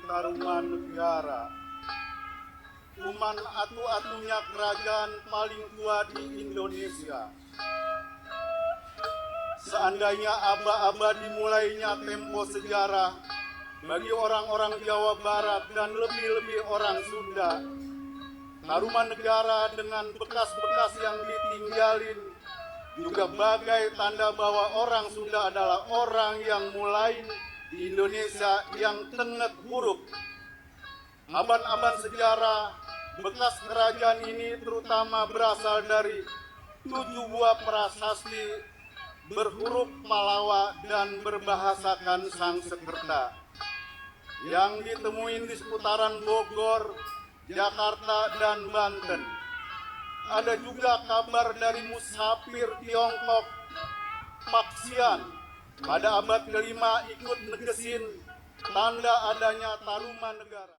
Tarumanegara, kuman atu-atunya kerajaan paling tua di Indonesia. Seandainya aba-aba dimulainya tempo sejarah bagi orang-orang Jawa Barat dan lebih-lebih orang Sunda, Tarumanegara dengan bekas-bekas yang ditinggalin juga bagai tanda bahwa orang Sunda adalah orang yang mulai di Indonesia yang tenget huruf. Aban-aban sejarah bekas kerajaan ini terutama berasal dari 7 buah prasasti berhuruf Palawa dan berbahasakan Sanskerta yang ditemuin di seputaran Bogor, Jakarta, dan Banten. Ada juga kabar dari musafir Tiongkok Paxian pada abad kelima ikut negesin tanda adanya Tarumanegara.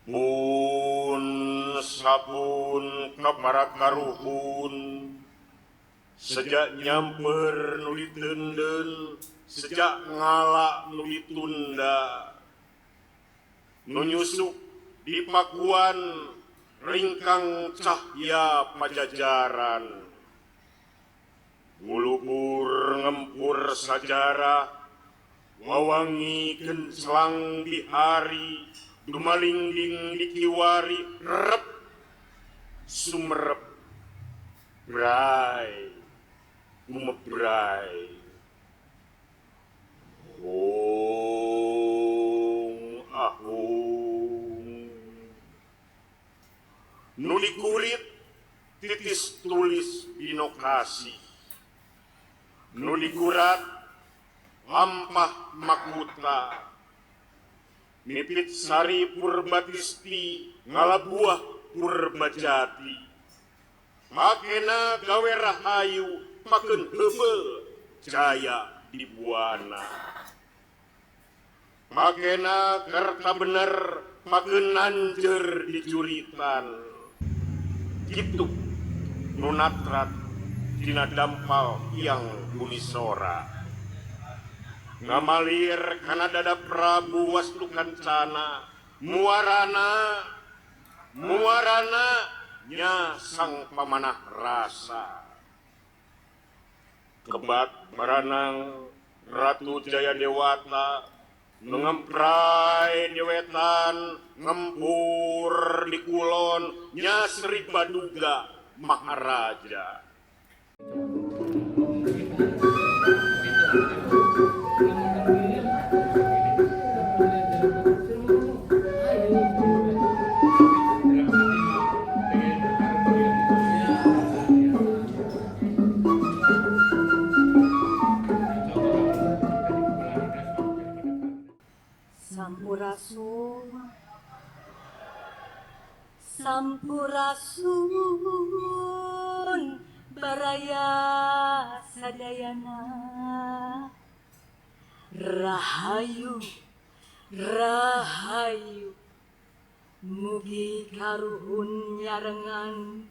Mun sabun kaparakaruhun sejak nyamper nu diteunden, sejak ngalak nu ditunda, nu nyusuk di pakuan ringkang cahya pajajaran, nguluhur ngempur sajarah, wawangikeun selang di hari, dumalingding di kiwari, rep sumerep bray gumebray hong ahong nu dikulit titis tulis binokasi, nu dikurat lampah makuta, nipit sari purbatisti ngalabuah purbajati, makena gawe rahayu pakeun heubeul jaya di buana, makena kerta bener pakeun nanjeur di juritan, kitu nu natrat tina dampal yang bunisora. Ngamalir kana dada Prabu Wastu Kancana, muarana nya sang pamanah rasa. Kebat baranang Ratu Jayadewata ngemprai dewetan ngempur di kulon nya Sri Baduga Maharaja. Sampurasun baraya sadayana, rahayu rahayu, mugi karuhun nyarengan,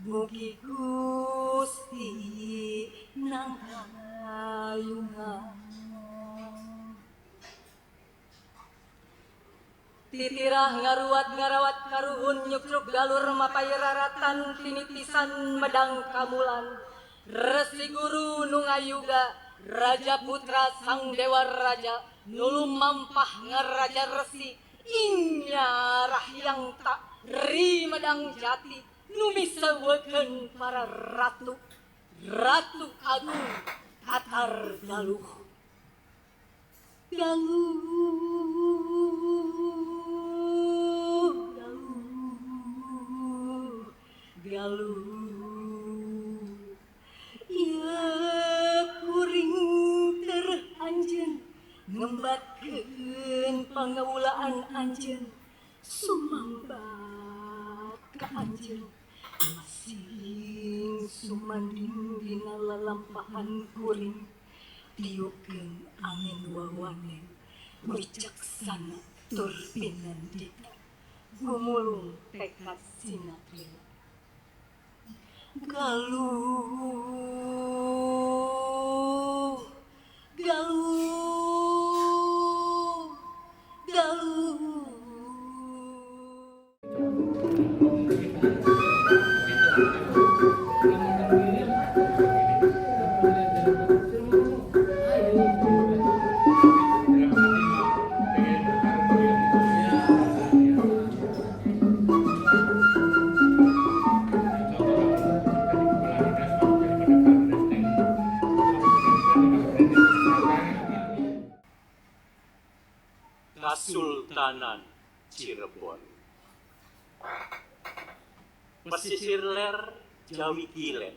mugi Gusti nangayungan. Titirah ngarawat karuhun nyukruk galur mapayararatan tinitisan medang kamulan, Resi Guru nungayuga Raja Putra Sang Dewa Raja nulum mampah ngaraja resi inyarah yang tak ri medang jati numisawekeun para ratu agung Tatar Galuh ya kuring tereh anjeun ngembatkeun pangawulaan anjeun sumambat ka anjeun masing sumanding dina lalampahan kuring tiupkeun angin wawanen wicaksana tur pinandita gumulung tekad sinatria. Galuh Kasultanan Cirebon, pesisir ler Jawi Kilen,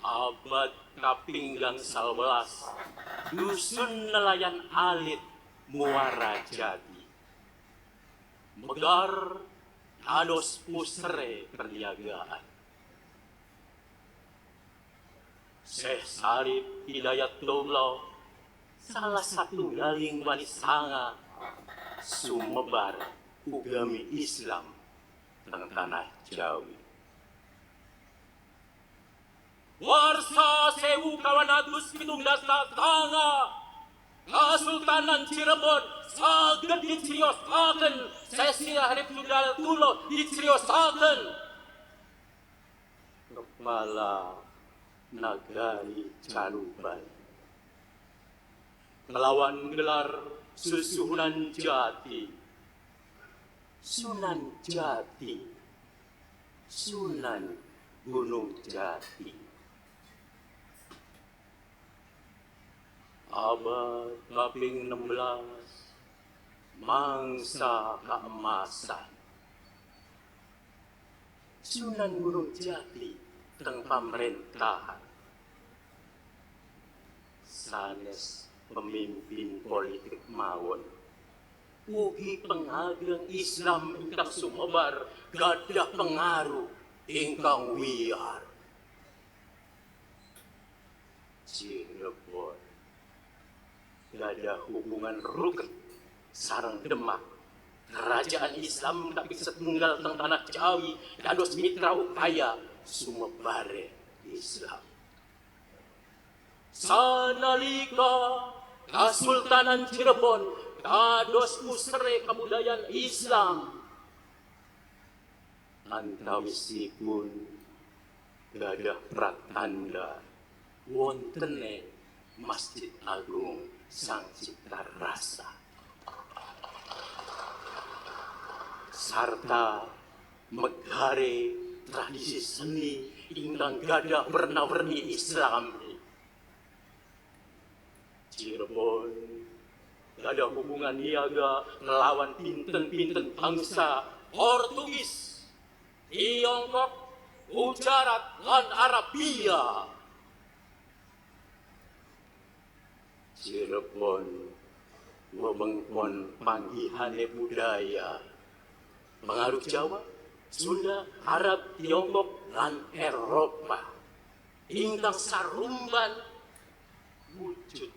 abad kapinggang 11, dusun nelayan alit Muara Jati, megar ados pusre perniagaan. Syekh Sarif Hidayatullah salah satu galing wanisanga sumebar ugami Islam teng tanah Jawi. Warsa 1217 tanga Kasultanan Cirebon saged diciriosaken Syekh Sarif Hidayatullah diciriosaken kepala nagari Caruban melawan gelar Susunan Jati, Sunan Jati, Sunan Gunung Jati. Abad kaping 16, mangsa keemasan. Sunan Gunung Jati teng pamrentahan. Sanes pemimpin politik mawon ugi pengageng Islam ingkang sumebar gadah pengaruh ingkang wiyar. Cirebon gadah hubungan ruket sareng Demak, kerajaan Islam tapi setunggal teng tanah Jawi dados mitra upaya sumebare Islam. Sanalika Kasultanan Cirebon kados usere kabudayaan Islam antawisipun gadah pratanda wontene Masjid Agung Sang Cipta Rasa sarta megare tradisi seni ingkang gadah warna-warni Islam. Cirebon gadah hubungan niaga melawan pinten-pinten bangsa Portugis, Tiongkok, Gujarat, lan Arabia. Cirebon wewengkon panggihane budaya pengaruh Jawa, Sunda, Arab, Tiongkok, lan Eropa. Ingkang sarumban wujud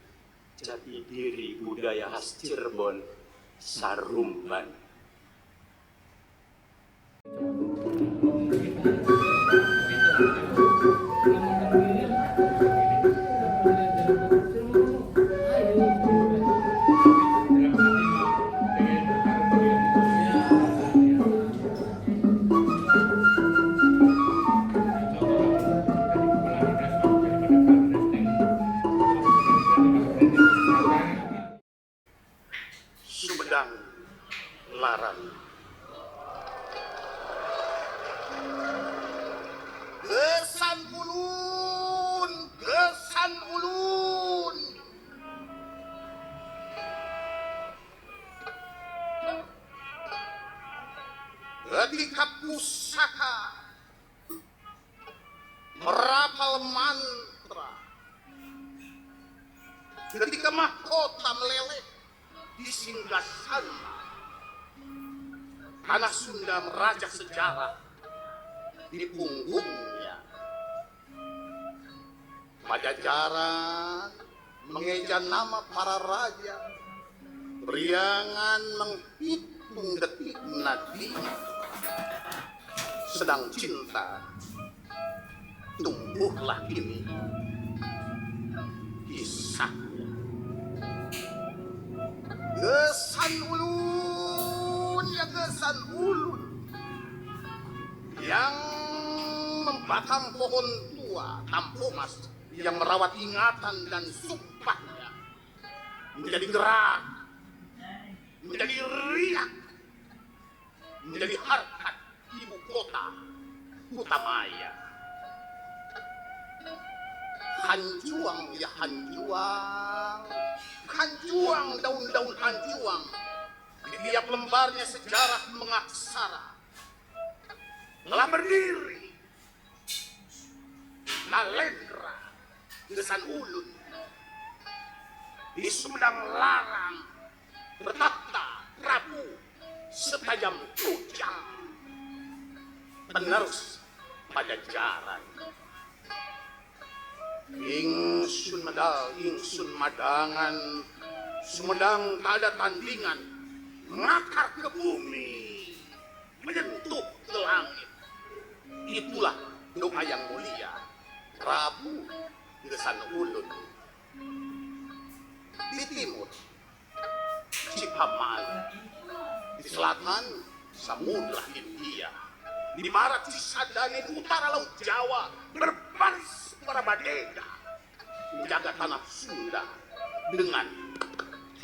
jati diri budaya khas Cirebon sarumban. Sumedang Larang. Gesan ulun, gesan ulun. Ketika pusaka merapal mantra, ketika mahkota meleleh di singgasana, tanah Sunda merajak sejarah di punggungnya. Pajajaran mengeja nama para raja, beriangan menghitung detik nadi, sedang cinta tumbuhlah kini kisahnya. Gesan ulun, ya gesan ulun, yang membatang pohon tua Tampomas yang merawat ingatan dan sumpahnya menjadi gerak, menjadi riak, menjadi harkat ibu kota Kutamaya. Hanjuang ya hanjuang, hanjuang daun-daun hanjuang di tiap lembarnya sejarah mengaksara telah berdiri. Nalendra Gesan Ulun di Sumedang Larang bertata Prabu setajam kujang penerus Pajajaran. Ingsun medal, ingsun madangan, Sumedang tak ada tandingan, mengakar ke bumi, menyentuh ke langit. Itulah doa yang mulia Prabu Gesan Ulun. Di timur Cipamal, di selatan Samudra Hindia, di barat Cisadane, di utara Laut Jawa, berbaris para badega menjaga tanah Sunda dengan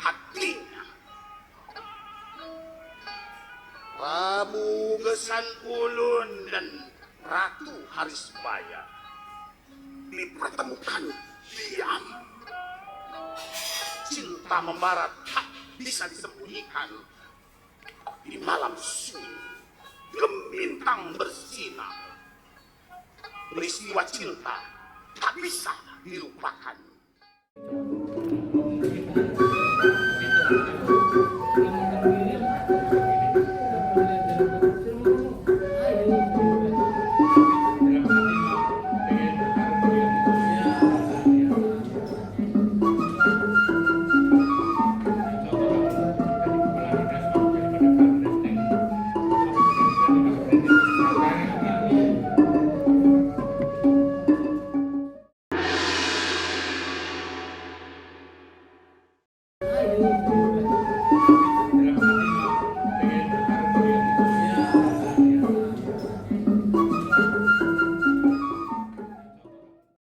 hatinya. Prabu Gesan Ulun dan Ratu Harisbaya dipertemukan diam. Cinta membara tak bisa disembunyikan. Di malam sunyi gemintang bersinar. Peristiwa cinta tak bisa dilupakan.